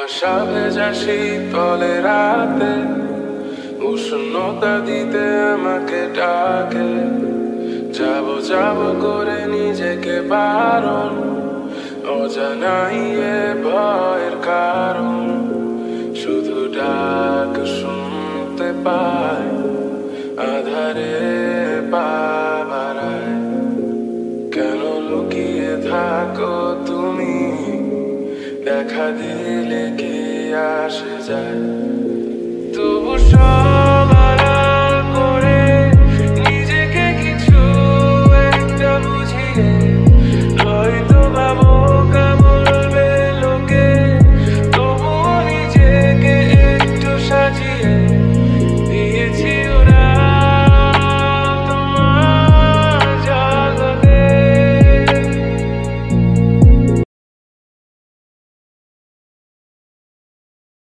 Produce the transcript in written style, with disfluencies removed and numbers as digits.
কুয়াশা ভেজা শীতলে রাতে উষ্ণতা দিতে আমাকে ডাকে। যাব যাব করে নিজেকে বারণ, অজানাই এ ভয়ের কারণ। শুধু ডাক শুনতে পাই, আধারে পা বাড়ায়। কেন লুকিয়ে থাকো তুমি, দেখা দিলে কি আসে যায়। তবু সব